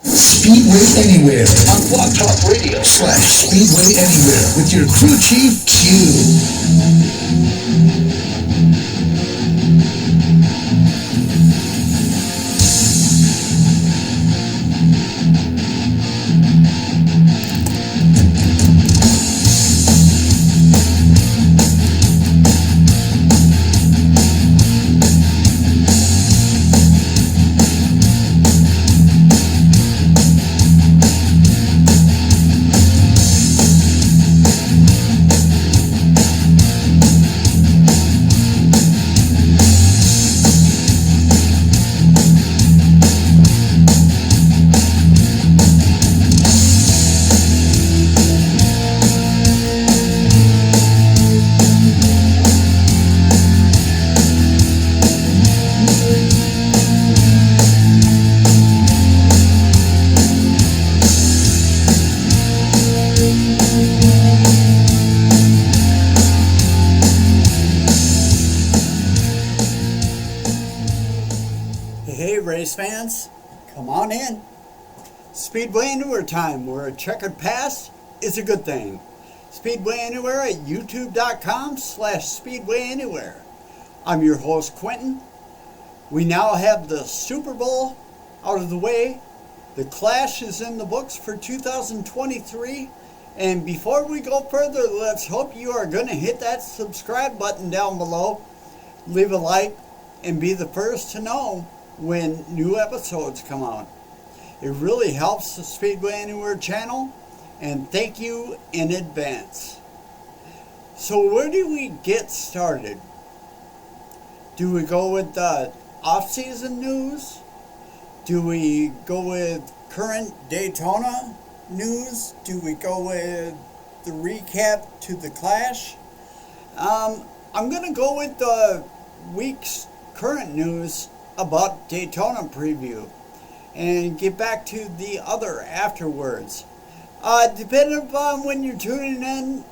Speedway Anywhere on Blog Talk Radio / Speedway Anywhere with your crew chief, Q. Hey race fans, come on in. Speedway Anywhere time, where a checkered past is a good thing. Speedway Anywhere at youtube.com/Speedway Anywhere. I'm your host Quentin. We now have the Super Bowl out of the way. The Clash is in the books for 2023. And before we go further, let's hope you are going to hit that subscribe button down below. Leave a like and be the first to know when new episodes come out. It really helps the Speedway Anywhere channel, and thank you in advance. So where do we get started? Do we go with the off-season news? Do we go with current Daytona news? Do we go with the recap to the Clash? I'm going to go with the week's current news about Daytona preview and get back to the other afterwards. Depending upon when you're tuning in,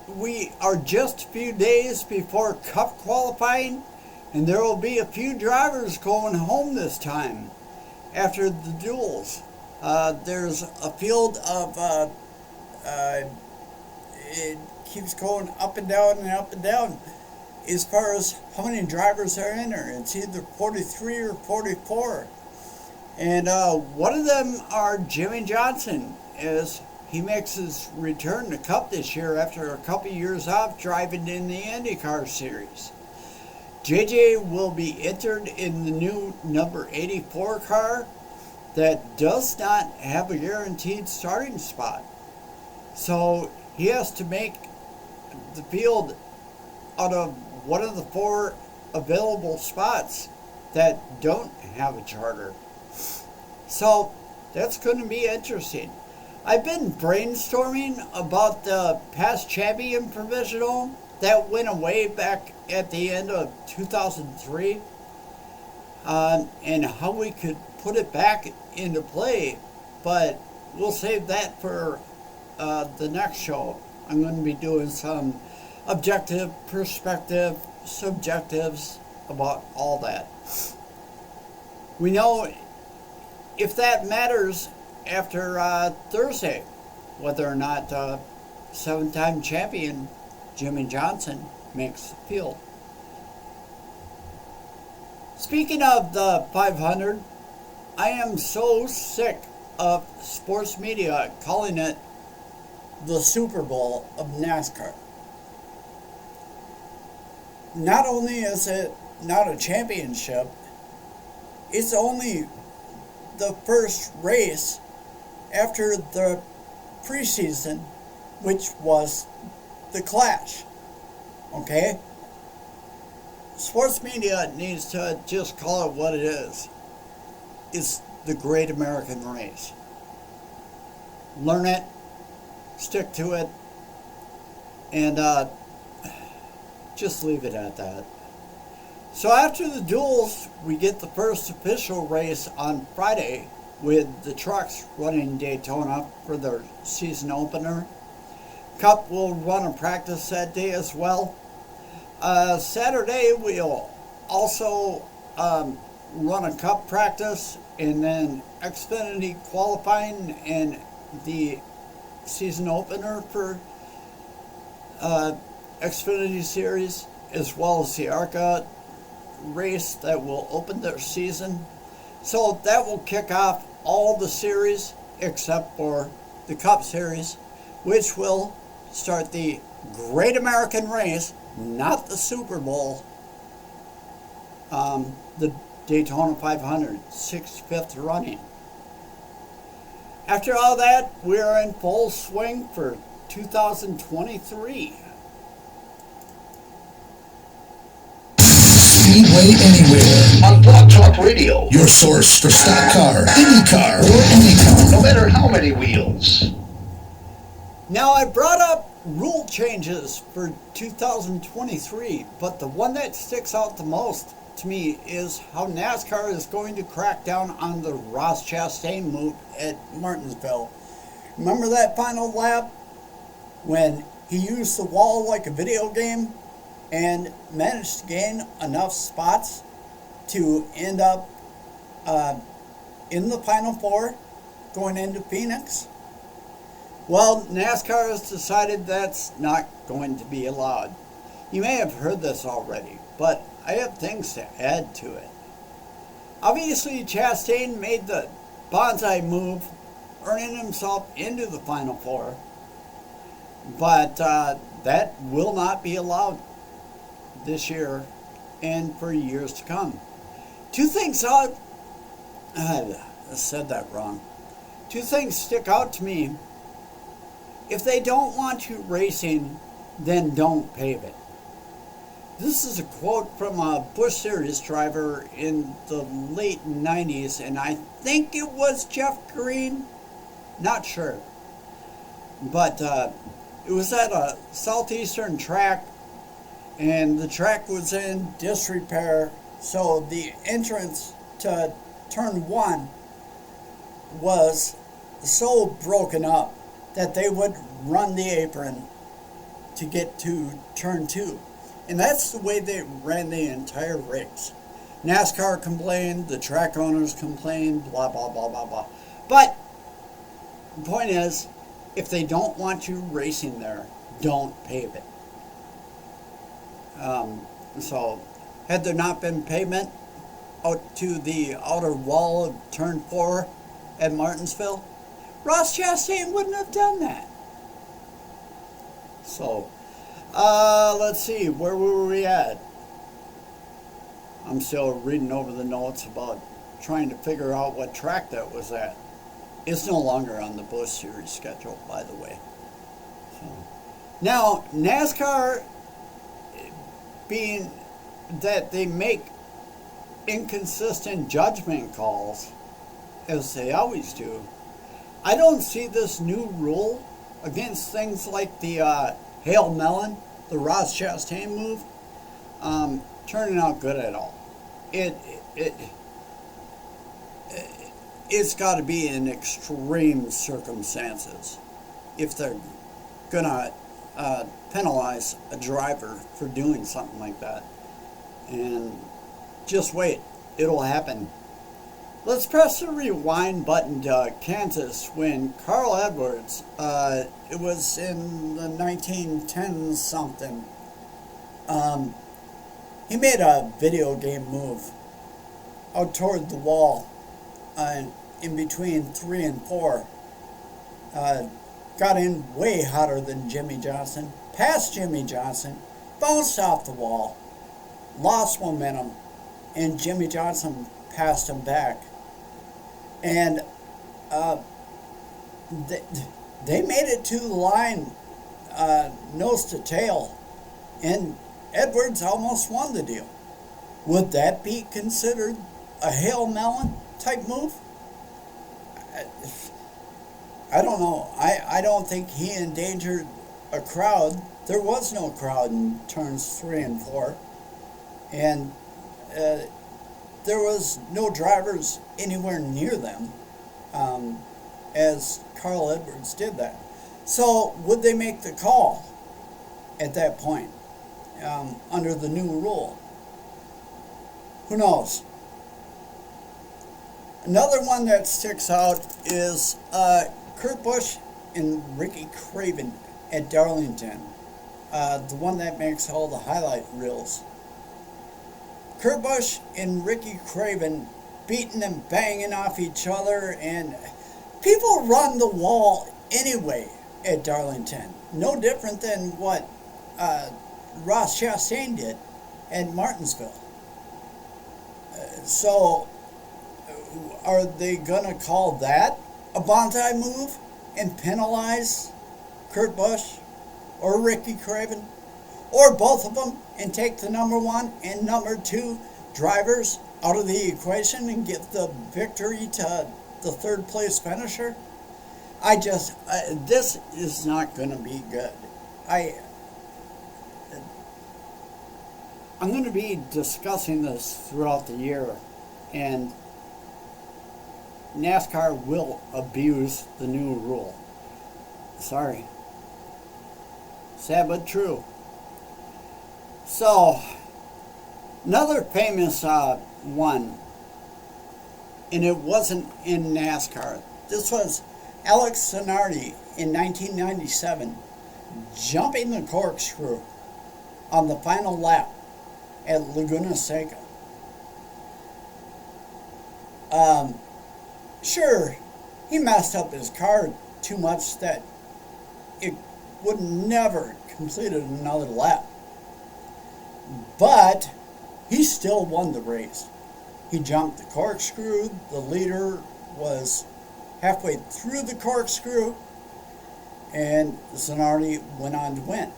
we are just a few days before Cup qualifying, and there will be a few drivers going home this time after the duels. There's a field of it keeps going up and down and up and down as far as how many drivers are in there. It's either 43 or 44. And one of them are Jimmy Johnson, as he makes his return to Cup this year after a couple years off driving in the IndyCar Series. JJ will be entered in the new number 84 car that does not have a guaranteed starting spot. So he has to make the field out of one of the 4 available spots that don't have a charter. So that's going to be interesting. I've been brainstorming about the past champion provisional that went away back at the end of 2003, and how we could put it back into play, but we'll save that for the next show. I'm going to be doing some objective, perspective, subjectives about all that. We know if that matters after Thursday, whether or not 7-time champion Jimmy Johnson makes the field. Speaking of the 500, I am so sick of sports media calling it the Super Bowl of NASCAR. Not only is it not a championship, it's only the first race after the preseason, which was the Clash. Okay? Sports media needs to just call it what it is. It's the Great American Race. Learn it, stick to it, and just leave it at that. So after the duels, we get the first official race on Friday with the trucks running Daytona for their season opener. Cup will run a practice that day as well. Saturday we'll also run a cup practice and then Xfinity qualifying and the season opener for Xfinity Series, as well as the ARCA race that will open their season. So that will kick off all the series except for the Cup Series, which will start the Great American Race, not the Super Bowl, the Daytona 500, 65th running. After all that, we are in full swing for 2023. Speedway Anywhere on Blog Talk Radio. Your source for stock car, any car, or any car, no matter how many wheels. Now, I brought up rule changes for 2023, but the one that sticks out the most to me is how NASCAR is going to crack down on the Ross Chastain move at Martinsville. Remember that final lap when he used the wall like a video game and managed to gain enough spots to end up in the Final Four going into Phoenix? Well, NASCAR has decided that's not going to be allowed. You may have heard this already, but I have things to add to it. Obviously, Chastain made the bonsai move, earning himself into the Final Four, but that will not be allowed this year and for years to come. Two things out. I said that wrong. Two things stick out to me. If they don't want you racing, then don't pave it. This is a quote from a Busch Series driver in the late 90s, and I think it was Jeff Green. Not sure. But it was at a southeastern track, and the track was in disrepair, so the entrance to turn one was so broken up that they would run the apron to get to turn two. And that's the way they ran the entire race. NASCAR complained, the track owners complained, blah, blah, blah, blah, blah. But the point is, if they don't want you racing there, don't pave it. So, had there not been pavement out to the outer wall of turn 4 at Martinsville, Ross Chastain wouldn't have done that. So, let's see, where were we at? I'm still reading over the notes about trying to figure out what track that was at. It's no longer on the Busch Series schedule, by the way. So, now, NASCAR, being that they make inconsistent judgment calls, as they always do, I don't see this new rule against things like the Hail Melon, the Ross Chastain move, turning out good at all. It's got to be in extreme circumstances if they're gonna penalize a driver for doing something like that. And just wait, it'll happen. Let's press the rewind button to Kansas when Carl Edwards, it was in the 1910s something, he made a video game move out toward the wall in between 3 and 4. Got in way hotter than Jimmy Johnson, passed Jimmy Johnson, bounced off the wall, lost momentum, and Jimmy Johnson passed him back. And they made it to the line nose to tail, and Edwards almost won the deal. Would that be considered a Hail Melon type move? I don't know. I don't think he endangered a crowd. There was no crowd in turns 3 and 4. And there was no drivers anywhere near them as Carl Edwards did that. So would they make the call at that point under the new rule? Who knows? Another one that sticks out is Kurt Busch and Ricky Craven at Darlington, the one that makes all the highlight reels. Kurt Busch and Ricky Craven beating and banging off each other, and people run the wall anyway at Darlington. No different than what Ross Chastain did at Martinsville. So, are they going to call that a bonsai move and penalize Kurt Busch or Ricky Craven or both of them and take the number one and number two drivers out of the equation and give the victory to the third place finisher? This is not going to be good. I'm going to be discussing this throughout the year, and NASCAR will abuse the new rule. Sorry. Sad but true. So, another famous one, and it wasn't in NASCAR. This was Alex Zanardi in 1997 jumping the corkscrew on the final lap at Laguna Seca. Sure, he messed up his car too much that it would never completed another lap. But he still won the race. He jumped the corkscrew. The leader was halfway through the corkscrew, and Zanardi went on to win.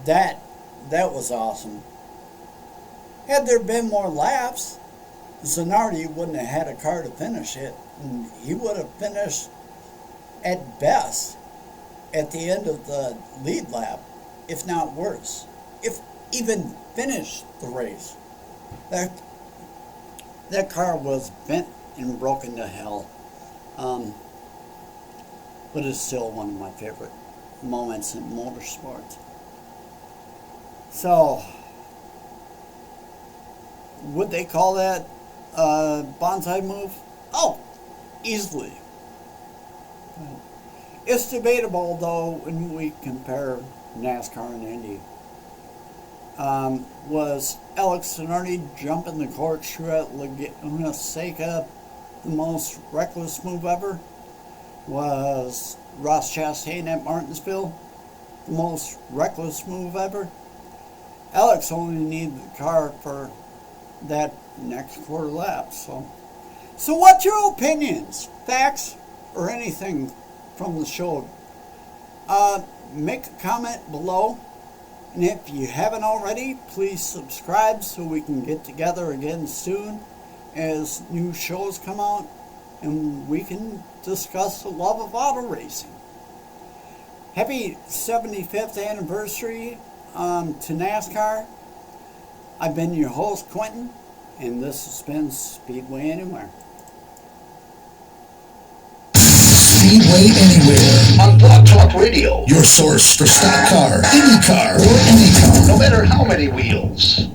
That was awesome. Had there been more laps, Zanardi wouldn't have had a car to finish it, and he would have finished at best at the end of the lead lap, if not worse, if even finished the race. That car was bent and broken to hell, but it's still one of my favorite moments in motorsports. So, would they call that a bonsai move? Oh, easily. It's debatable, though, when we compare NASCAR and Indy. Was Alex Zanardi jumping the corkscrew at Laguna Seca the most reckless move ever? Was Ross Chastain at Martinsville the most reckless move ever? Alex only needed the car for that next quarter lap. So what's your opinions, facts, or anything from the show? Make a comment below. And if you haven't already, please subscribe so we can get together again soon as new shows come out and we can discuss the love of auto racing. Happy 75th anniversary to NASCAR. I've been your host, Quentin, and this has been Speedway Anywhere. Speedway Anywhere on Blog Talk Radio, your source for stock car, any car, or any car, no matter how many wheels.